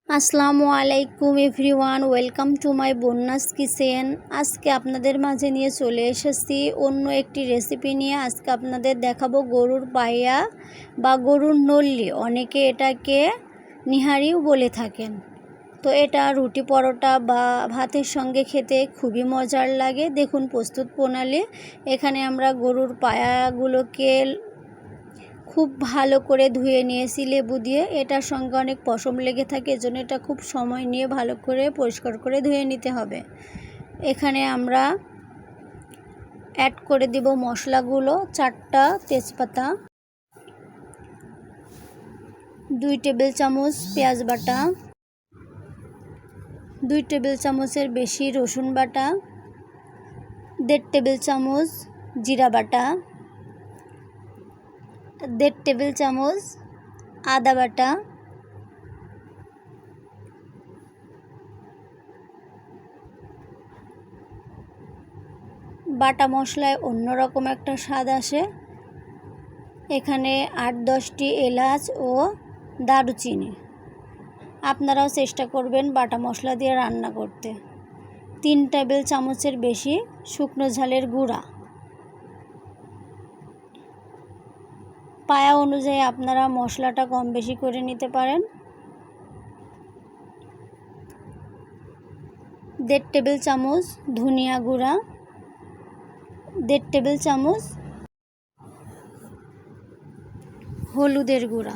আসসালামু আলাইকুম everyone, welcome to my Bonya's kitchen. আজকে আপনাদের মাঝে নিয়ে চলে এসেছি অন্য একটি রেসিপি নিয়ে। আজকে আপনাদের দেখাবো গরুর পায়া বা গরুর নল্লি, অনেকে এটাকে নিহারিও বলে থাকেন। তো এটা রুটি পরোটা বা ভাতের সঙ্গে খেতে খুবই মজার লাগে। দেখুন প্রস্তুত প্রণালী। এখানে আমরা গরুর পায়াগুলোকে খুব ভালো করে ধুয়ে নিয়েছি লেবু দিয়ে। এটার সঙ্গে অনেক পশম লেগে থাকে, এজন্য এটা খুব সময় নিয়ে ভালো করে পরিষ্কার করে ধুয়ে নিতে হবে। এখানে আমরা অ্যাড করে দিব মশলাগুলো। 4টা তেজপাতা, 2 টেবিল চামচ পেঁয়াজ বাটা, 2 টেবিল চামচের বেশি রসুন বাটা, 1.5 টেবিল চামচ জিরা বাটা, 1.5 টেবিল চামচ আদা বাটা, বাটা মশলায় অন্যরকম একটা স্বাদ আসে। এখানে 8-10টি এলাচ ও দারুচিনি। আপনারাও চেষ্টা করবেন বাটা মশলা দিয়ে রান্না করতে। 3 টেবিল চামচের বেশি শুকনো ঝালের গুঁড়া। পায়া অনুযায়ী আপনারা মশলাটা কম বেশি করে নিতে পারেন। 1.5 টেবিল চামচ ধনিয়া গুঁড়া, 1.5 টেবিল চামচ হলুদের গুঁড়া,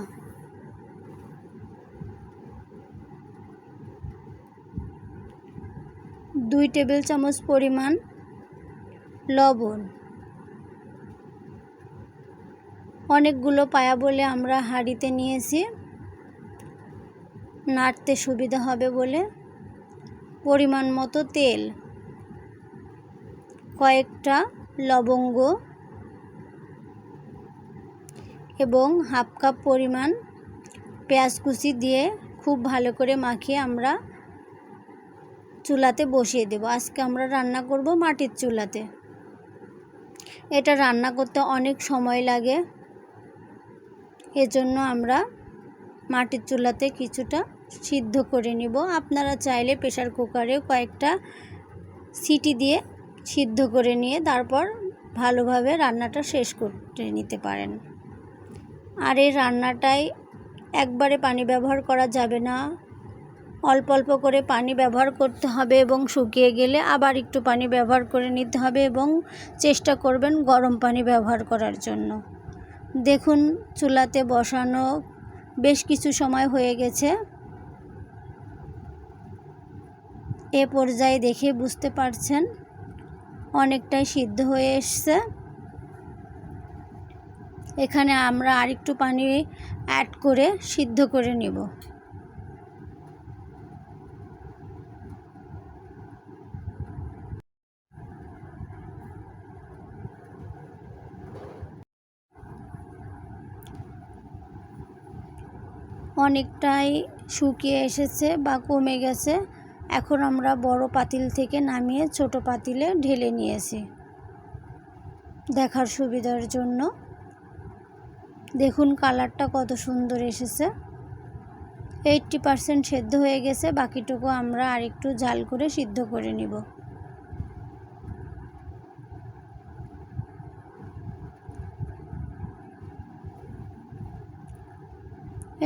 2 টেবিল চামচ পরিমাণ লবণ। অনেকগুলো পায়া বলে আমরা হাঁড়িতে নিয়েছি, নাড়তে সুবিধা হবে বলে। পরিমাণ মতো তেল, কয়েকটা লবঙ্গ এবং হাফ কাপ পরিমাণ পেঁয়াজ কুচি দিয়ে খুব ভালো করে মাখিয়ে আমরা চুলাতে বসিয়ে দেব। আজকে আমরা রান্না করব মাটির চুলাতে। এটা রান্না করতে অনেক সময় লাগে, এজন্য আমরা মাটির চুলাতে কিছুটা সিদ্ধ করে নিব। আপনারা চাইলে প্রেসার কুকারে কয়েকটা সিটি দিয়ে সিদ্ধ করে নিয়ে তারপর ভালোভাবে রান্নাটা শেষ করতে নিতে পারেন। আর এই রান্নাটায় একবারে পানি ব্যবহার করা যাবে না, অল্প অল্প করে পানি ব্যবহার করতে হবে এবং শুকিয়ে গেলে আবার একটু পানি ব্যবহার করে নিতে হবে এবং চেষ্টা করবেন গরম পানি ব্যবহার করার জন্য। দেখুন চুলাতে বসানো বেশ কিছু সময় হয়ে গেছে। এ পর্যায়ে দেখে বুঝতে পারছেন অনেকটাই সিদ্ধ হয়ে এসছে। এখানে আমরা আরেকটু পানি অ্যাড করে সিদ্ধ করে নেব। অনেকটাই শুকিয়ে এসেছে বা কমে গেছে। এখন আমরা বড় পাতিল থেকে নামিয়ে ছোট পাতিলে ঢেলে নিয়েছি দেখার সুবিধার জন্য। দেখুন কালারটা কত সুন্দর এসেছে। 80% সেদ্ধ হয়ে গেছে, বাকিটুকু আমরা আরেকটু জাল করে সিদ্ধ করে নিব।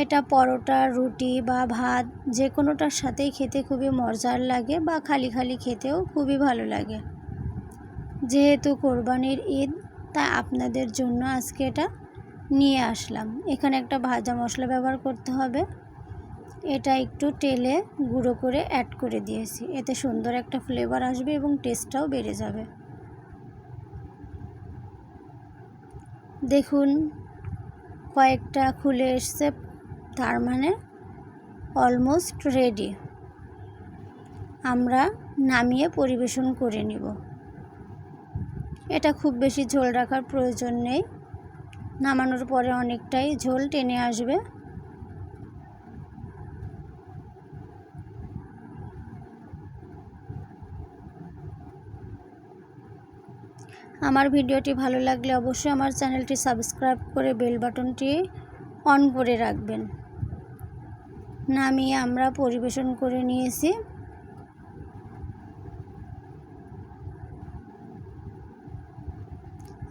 এটা পরোটা, রুটি বা ভাত যে কোনোটার সাথেই খেতে খুবই মজার লাগে বা খালি খালি খেতেও খুবই ভালো লাগে। যেহেতু কোরবানির ঈদ, তাই আপনাদের জন্য আজকে এটা নিয়ে আসলাম। এখানে একটা ভাজা মশলা ব্যবহার করতে হবে। এটা একটু তেলে গুঁড়ো করে অ্যাড করে দিয়েছি, এতে সুন্দর একটা ফ্লেভার আসবে এবং টেস্টটাও বেড়ে যাবে। দেখুন কয়েকটা খুলে এসছে, তার মানে অলমোস্ট রেডি। আমরা নামিয়ে পরিবেশন করে নিব। এটা খুব বেশি ঝোল রাখার প্রয়োজন নেই, নামানোর পরে অনেকটাই ঝোল টেনে আসবে। আমার ভিডিওটি ভালো লাগলে অবশ্যই আমার চ্যানেলটি সাবস্ক্রাইব করে বেল বাটনটি অন করে রাখবেন। নামিয়ে আমরা পরিবেশন করে নিয়েছি।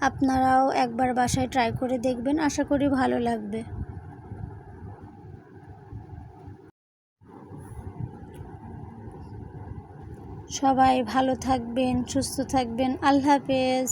আপনারাও একবার বাসায় ট্রাই করে দেখবেন, আশা করি ভালো লাগবে। সবাই ভালো থাকবেন, সুস্থ থাকবেন। আল্লাহ হাফেজ।